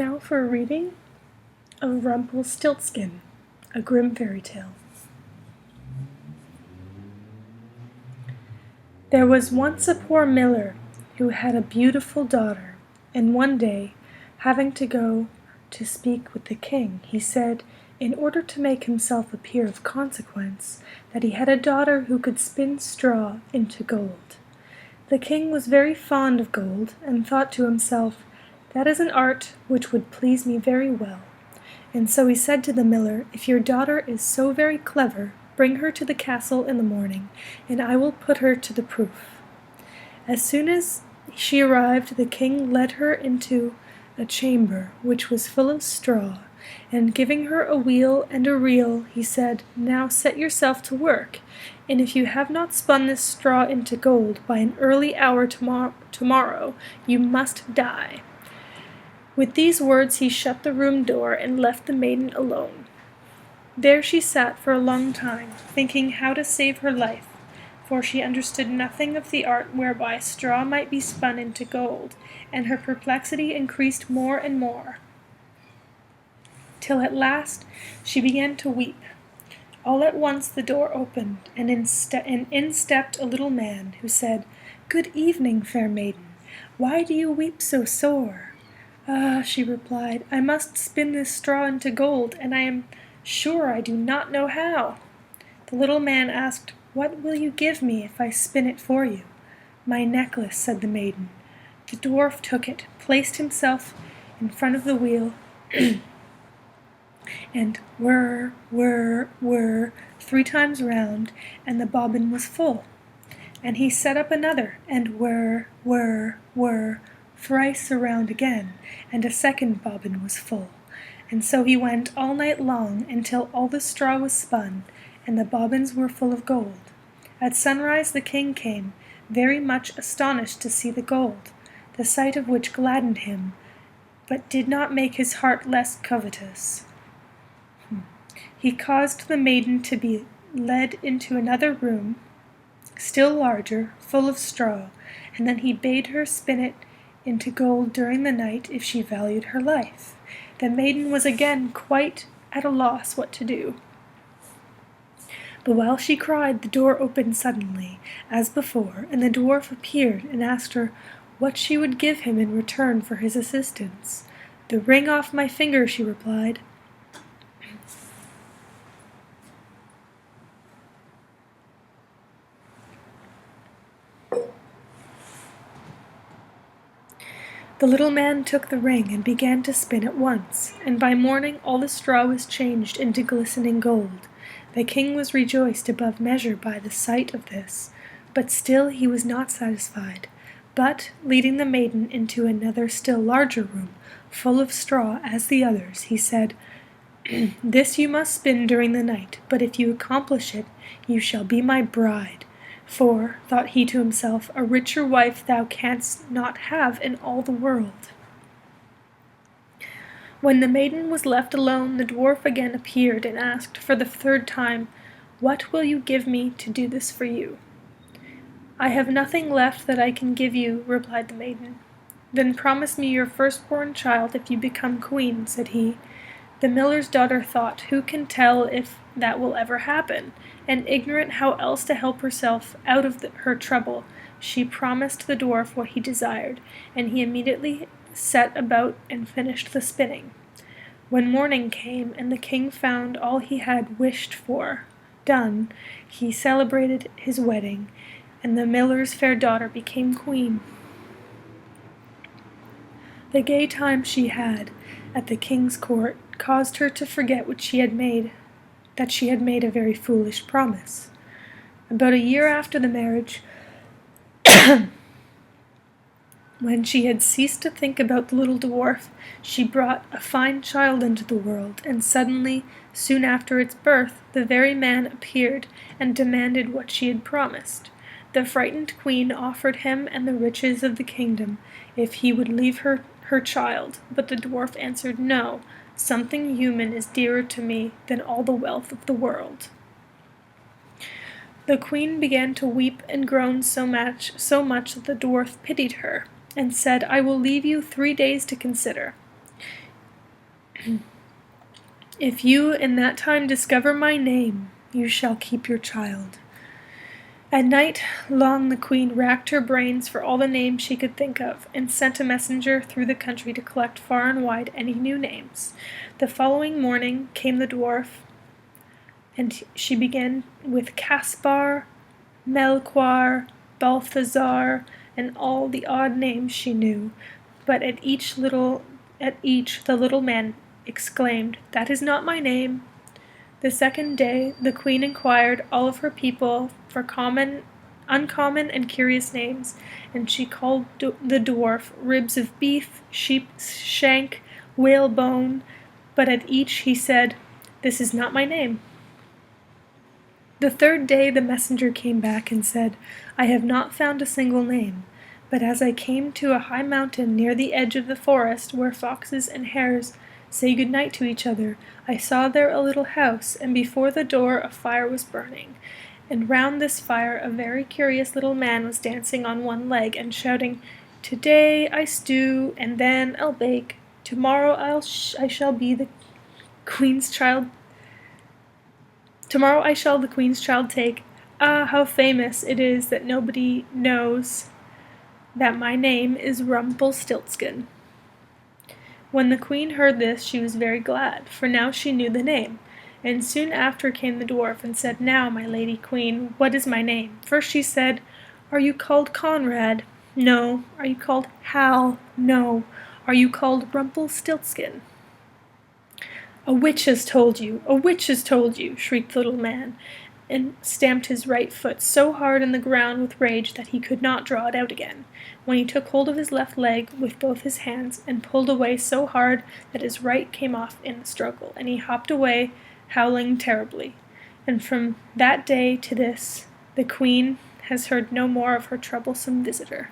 Now for a reading of Rumplestiltskin, a Grimm fairy tale. There was once a poor miller who had a beautiful daughter, and one day, having to go to speak with the king, he said, in order to make himself appear of consequence, that he had a daughter who could spin straw into gold. The king was very fond of gold, and thought to himself, "That is an art which would please me very well." And so he said to the miller, "If your daughter is so very clever, bring her to the castle in the morning, and I will put her to the proof." As soon as she arrived, the king led her into a chamber which was full of straw, and giving her a wheel and a reel, he said, "Now set yourself to work, and if you have not spun this straw into gold by an early hour tomorrow, you must die." With these words he shut the room door and left the maiden alone. There she sat for a long time, thinking how to save her life, for she understood nothing of the art whereby straw might be spun into gold, and her perplexity increased more and more, till at last she began to weep. All at once the door opened, and in stepped a little man, who said, "Good evening, fair maiden. Why do you weep so sore?" "Ah," she replied, "I must spin this straw into gold, and I am sure I do not know how." The little man asked, "What will you give me if I spin it for you?" "My necklace," said the maiden. The dwarf took it, placed himself in front of the wheel, and whir, whir, whir, 3 times round, and the bobbin was full. And he set up another, and whir, whir, whir, thrice around again, and a second bobbin was full. And so he went all night long, until all the straw was spun, and the bobbins were full of gold. At sunrise the king came, very much astonished to see the gold, the sight of which gladdened him, but did not make his heart less covetous. He caused the maiden to be led into another room, still larger, full of straw, and then he bade her spin it into gold during the night if she valued her life. The maiden was again quite at a loss what to do. But while she cried, the door opened suddenly, as before, and the dwarf appeared and asked her what she would give him in return for his assistance. "The ring off my finger," she replied. The little man took the ring and began to spin at once, and by morning all the straw was changed into glistening gold. The king was rejoiced above measure by the sight of this, but still he was not satisfied, but, leading the maiden into another still larger room, full of straw as the others, he said, "This you must spin during the night, but if you accomplish it, you shall be my bride. For," thought he to himself, "a richer wife thou canst not have in all the world." When the maiden was left alone, the dwarf again appeared and asked for the 3rd time, "What will you give me to do this for you?" "I have nothing left that I can give you," replied the maiden. "Then promise me your firstborn child if you become queen," said he. The miller's daughter thought, "Who can tell if that will ever happen?" And ignorant how else to help herself out of her trouble, she promised the dwarf what he desired, and he immediately set about and finished the spinning. When morning came, and the king found all he had wished for done, he celebrated his wedding, and the miller's fair daughter became queen. The gay time she had at the king's court caused her to forget that she had made a very foolish promise. About a year after the marriage, when she had ceased to think about the little dwarf, she brought a fine child into the world, and suddenly, soon after its birth, the very man appeared and demanded what she had promised. The frightened queen offered him and the riches of the kingdom if he would leave her child, but the dwarf answered, "No, something human is dearer to me than all the wealth of the world." The queen began to weep and groan so much that the dwarf pitied her, and said, "I will leave you 3 days to consider. If you in that time discover my name, you shall keep your child." At night long the queen racked her brains for all the names she could think of, and sent a messenger through the country to collect far and wide any new names. The following morning came the dwarf, and she began with Caspar, Melchior, Balthazar, and all the odd names she knew, but at each the little man exclaimed, "That is not my name." The second day the queen inquired all of her people for uncommon and curious names, and she called the dwarf Ribs of Beef, Sheep's Shank, Whalebone, but at each he said, "This is not my name." The third day the messenger came back and said, "I have not found a single name, but as I came to a high mountain near the edge of the forest where foxes and hares say good night to each other, I saw there a little house, and before the door a fire was burning, and round this fire a very curious little man was dancing on one leg and shouting, 'Today I stew, and then I'll bake. Tomorrow I shall the queen's child take. Ah, how famous it is that nobody knows that my name is Rumplestiltskin.'" When the queen heard this she was very glad, for now she knew the name. And soon after came the dwarf and said, "Now, my lady queen, what is my name?" First she said, "Are you called Conrad?" "No." "Are you called Hal?" "No." "Are you called Rumplestiltskin?" "A witch has told you! A witch has told you!" shrieked the little man, and stamped his right foot so hard in the ground with rage that he could not draw it out again, when he took hold of his left leg with both his hands, and pulled away so hard that his right came off in the struggle, and he hopped away, howling terribly. And from that day to this, the queen has heard no more of her troublesome visitor.